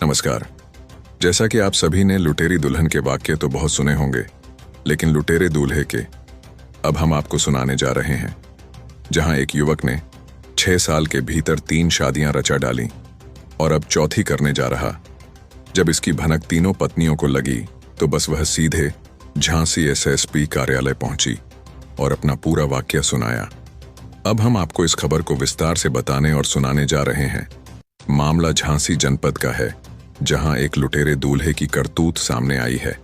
नमस्कार। जैसा कि आप सभी ने लुटेरी दुल्हन के वाक्य तो बहुत सुने होंगे, लेकिन लुटेरे दूल्हे के अब हम आपको सुनाने जा रहे हैं, जहां एक युवक ने 6 साल के भीतर 3 शादियां रचा डाली और अब चौथी करने जा रहा। जब इसकी भनक तीनों पत्नियों को लगी तो बस वह सीधे झांसी एसएसपी कार्यालय पहुंची और अपना पूरा वाक्य सुनाया। अब हम आपको इस खबर को विस्तार से बताने और सुनाने जा रहे हैं। मामला झांसी जनपद का है, जहां एक लुटेरे दूल्हे की करतूत सामने आई है।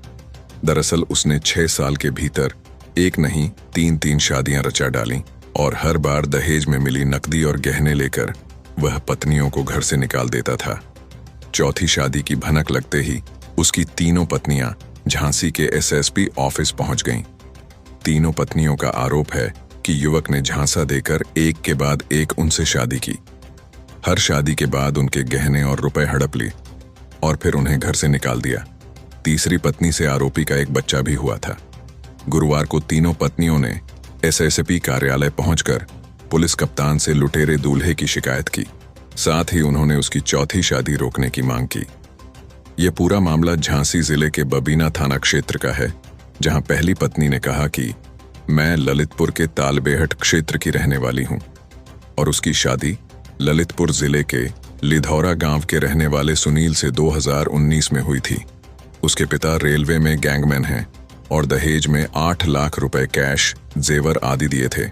दरअसल उसने 6 साल के भीतर एक नहीं 3 शादियां रचा डाली और हर बार दहेज में मिली नकदी और गहने लेकर वह पत्नियों को घर से निकाल देता था। चौथी शादी की भनक लगते ही उसकी तीनों पत्नियां झांसी के एसएसपी ऑफिस पहुंच गईं। तीनों पत्नियों का आरोप है कि युवक ने झांसा देकर एक के बाद एक उनसे शादी की। हर शादी के बाद उनके गहने और रुपए हड़प लिए और फिर उन्हें घर से निकाल दिया। तीसरी पत्नी से आरोपी का एक बच्चा भी हुआ था। गुरुवार को तीनों पत्नियों ने एसएसपी कार्यालय पहुंचकर पुलिस कप्तान से लुटेरे दूल्हे की शिकायत की। साथ ही उन्होंने उसकी चौथी शादी रोकने की मांग की। यह पूरा मामला झांसी जिले के बबीना थाना क्षेत्र का है, जहां पहली पत्नी ने कहा कि मैं ललितपुर के तालबेहट क्षेत्र की रहने वाली हूं और उसकी शादी ललितपुर जिले के लिधौरा गांव के रहने वाले सुनील से 2019 में हुई थी। उसके पिता रेलवे में गैंगमैन हैं और दहेज में 8 लाख रुपए कैश, जेवर आदि दिए थे।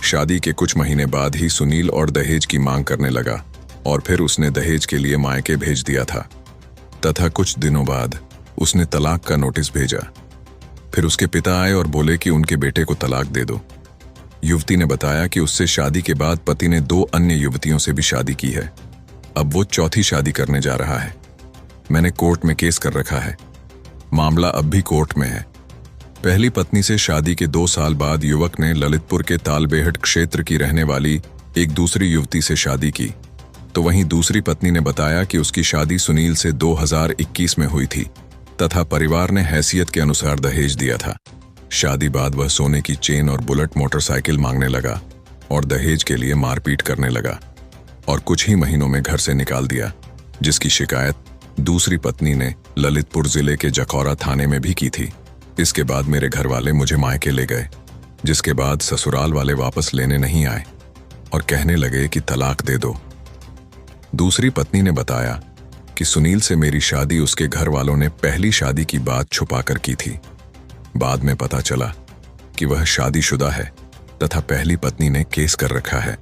शादी के कुछ महीने बाद ही सुनील और दहेज की मांग करने लगा और फिर उसने दहेज के लिए मायके भेज दिया था तथा कुछ दिनों बाद उसने तलाक का नोटिस भेजा। फिर उसके पिता आए और बोले कि उनके बेटे को तलाक दे दो। युवती ने बताया कि उससे शादी के बाद पति ने 2 अन्य युवतियों से भी शादी की है। अब वो चौथी शादी करने जा रहा है। मैंने कोर्ट में केस कर रखा है। मामला अब भी कोर्ट में है। पहली पत्नी से शादी के 2 साल बाद युवक ने ललितपुर के तालबेहट क्षेत्र की रहने वाली एक दूसरी युवती से शादी की, तो वहीं दूसरी पत्नी ने बताया कि उसकी शादी सुनील से 2021 में हुई थी तथा परिवार ने हैसियत के अनुसार दहेज दिया था। शादी बाद वह सोने की चेन और बुलेट मोटरसाइकिल मांगने लगा और दहेज के लिए मारपीट करने लगा और कुछ ही महीनों में घर से निकाल दिया, जिसकी शिकायत दूसरी पत्नी ने ललितपुर जिले के जखौरा थाने में भी की थी। इसके बाद मेरे घर वाले मुझे मायके ले गए, जिसके बाद ससुराल वाले वापस लेने नहीं आए और कहने लगे कि तलाक दे दो। दूसरी पत्नी ने बताया कि सुनील से मेरी शादी उसके घर वालों ने पहली शादी की बात छुपाकर की थी। बाद में पता चला कि वह शादीशुदा है तथा पहली पत्नी ने केस कर रखा है।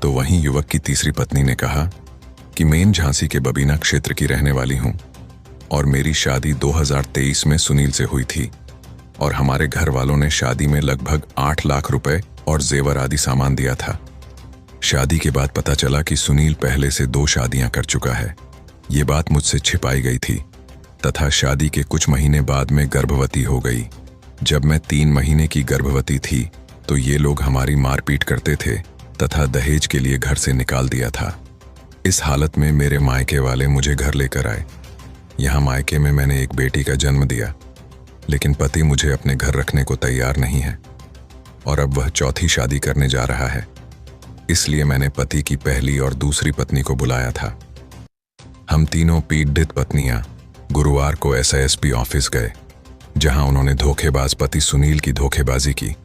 तो वहीं युवक की तीसरी पत्नी ने कहा कि मैं झांसी के बबीना क्षेत्र की रहने वाली हूं और मेरी शादी 2023 में सुनील से हुई थी और हमारे घर वालों ने शादी में लगभग 8 लाख रुपए और जेवर आदि सामान दिया था। शादी के बाद पता चला कि सुनील पहले से 2 शादियां कर चुका है। ये बात मुझसे छिपाई गई थी तथा शादी के कुछ महीने बाद में गर्भवती हो गई। जब मैं 3 महीने की गर्भवती थी तो ये लोग हमारी मारपीट करते थे तथा दहेज के लिए घर से निकाल दिया था। इस हालत में मेरे मायके वाले मुझे घर लेकर आए। यहाँ मायके में मैंने एक बेटी का जन्म दिया, लेकिन पति मुझे अपने घर रखने को तैयार नहीं है और अब वह चौथी शादी करने जा रहा है। इसलिए मैंने पति की पहली और दूसरी पत्नी को बुलाया था। हम तीनों पीड़ित पत्नियां गुरुवार को एसएसपी ऑफिस गए, जहां उन्होंने धोखेबाज पति सुनील की धोखेबाजी की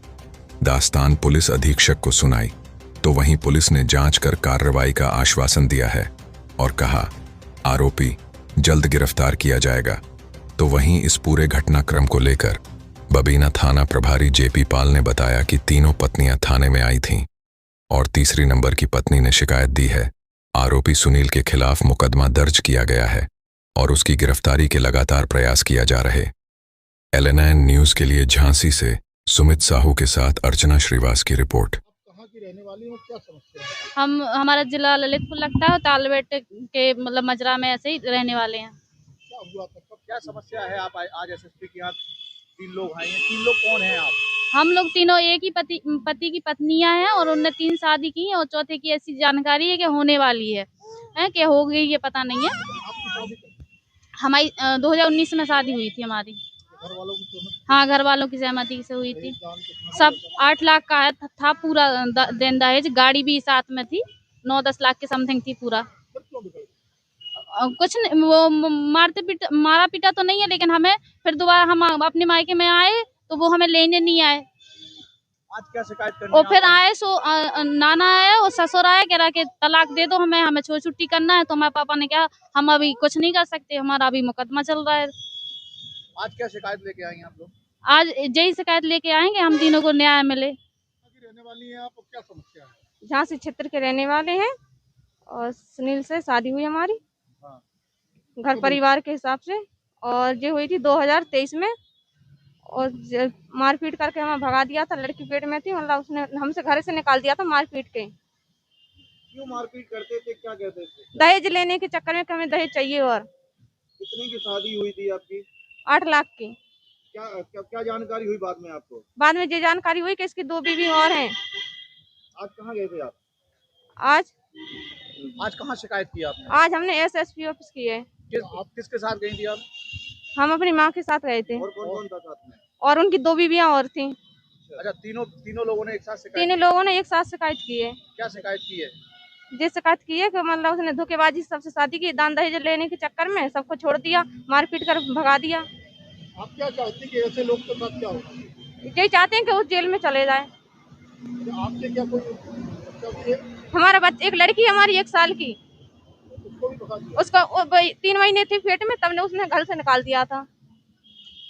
दास्तान पुलिस अधीक्षक को सुनाई। तो वहीं पुलिस ने जांच कर कार्रवाई का आश्वासन दिया है और कहा आरोपी जल्द गिरफ्तार किया जाएगा। तो वहीं इस पूरे घटनाक्रम को लेकर बबीना थाना प्रभारी जेपी पाल ने बताया कि तीनों पत्नियां थाने में आई थीं और तीसरी नंबर की पत्नी ने शिकायत दी है। आरोपी सुनील के खिलाफ मुकदमा दर्ज किया गया है और उसकी गिरफ्तारी के लगातार प्रयास किया जा रहे। LN9 न्यूज के लिए झांसी से सुमित साहू के साथ अर्चना श्रीवास की रिपोर्ट। कहाँ की रहने वाली हो, क्या समस्या है? हमारा जिला ललितपुर लगता है और तालबेट के मतलब मजरा में ऐसे ही रहने वाले हैं। क्या हुआ था, कब क्या समस्या है? आप आज एसएसपी के यहाँ 3 लोग आए हैं। 3 लोग कौन हैं आप? हम लोग तीनों एक ही पति की पत्नियां हैं और उनने 3 शादी की हैं और चौथे की ऐसी जानकारी है कि होने वाली है कि हो गई ये पता नहीं है। आपकी शादी कब? हमारी 2019 में शादी हुई थी हमारी। घर वालों की सहमति? हाँ, घर वालों की सहमति से हुई थी। दान कितना सब दिया था? 8 लाख का था पूरा देन दहेज। गाड़ी भी साथ में थी, 9-10 लाख के समथिंग थी पूरा। फिर क्यों बिगड़ गए? कुछ नहीं, वो मारा पीटा तो नहीं है, लेकिन हमें फिर दोबारा हम अपने मायके में आए तो वो हमें लेने नहीं आए। आज क्या शिकायत करने और फिर आप आए नाना आया और ससुर आया, कह रहा कि तलाक दे दो, हमें छुट्टी करना है। तो हमारे पापा ने कहा हम अभी कुछ नहीं कर सकते, हमारा अभी मुकदमा चल रहा है। आज क्या शिकायत लेके आई हैं आप लोग? आज यही शिकायत लेके आएंगे, हम तीनों को न्याय मिले। रहने वाली हैं आप, क्या समस्या है? झांसी क्षेत्र के रहने वाले हैं और सुनील से शादी हुई हमारी हाँ। घर परिवार के हिसाब से, और ये हुई थी 2023 में। और मारपीट करके हमें भगा दिया था, लड़की पेट में थी, मतलब उसने हमसे घर से निकाल दिया था मारपीट के। क्यों मारपीट करते थे, क्या कहते थे? दहेज लेने के चक्कर में कि हमें दहेज चाहिए। और कितने की शादी हुई थी आपकी? 8 लाख की। क्या क्या, क्या जानकारी हुई बाद में आपको? बाद में ये जानकारी हुई कि इसकी 2 बीवी और हैं। आज कहाँ गए थे आप? आज कहाँ शिकायत की आपने? आज हमने SSP ऑफिस की है। आप किसके साथ गई थी आप? हम अपनी माँ के साथ गए थे और कौन कौन था साथ में? और उनकी 2 बीवियां और थी। अच्छा, तीनों लोगों ने एक साथ शिकायत? तीनों लोगों ने एक साथ शिकायत की है। क्या शिकायत की है? ये शिकायत की है कि मतलब उसने धोखेबाजी सबसे शादी की, दान दहेज लेने के चक्कर में सबको छोड़ दिया, मारपीट कर भगा दिया। आप क्या चाहते हैं कि ऐसे लोग के साथ क्या होगा? यही चाहते हैं कि वो जेल में चले जाए। आपके क्या कोई बच्चा भी है? हमारा बच्चा, एक लड़की है हमारी 1 साल की, उसको भी भगा दिया? उसका 3 महीने थी पेट में, तब ने उसने घर से निकाल दिया था।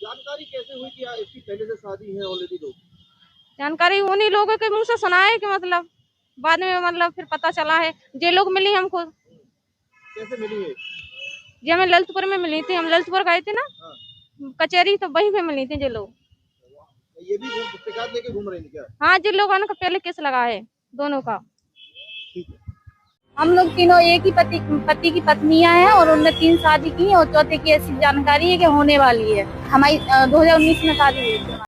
जानकारी कैसे हुई कि इसकी पहले से शादी है ऑलरेडी? लोग जानकारी उन्हीं लोगों के मुंह से सुना है कि मतलब बाद में मतलब फिर पता चला है। ये लोग मिली हमको। कैसे मिली है? ये हमें ललितपुर में मिली थी, हम ललितपुर गए थे ना कचहरी, तो वहीं पे मिली थी ये लोग। ये भी शिकायत लेके घूम रही है क्या? हाँ, जिन लोगों का पहले केस लगा है दोनों का। हम लोग तीनों एक ही पति की पत्नियां हैं और उनने 3 शादी की और चौथे की ऐसी जानकारी है कि होने वाली है। हमारी 2019 में शादी हुई थी।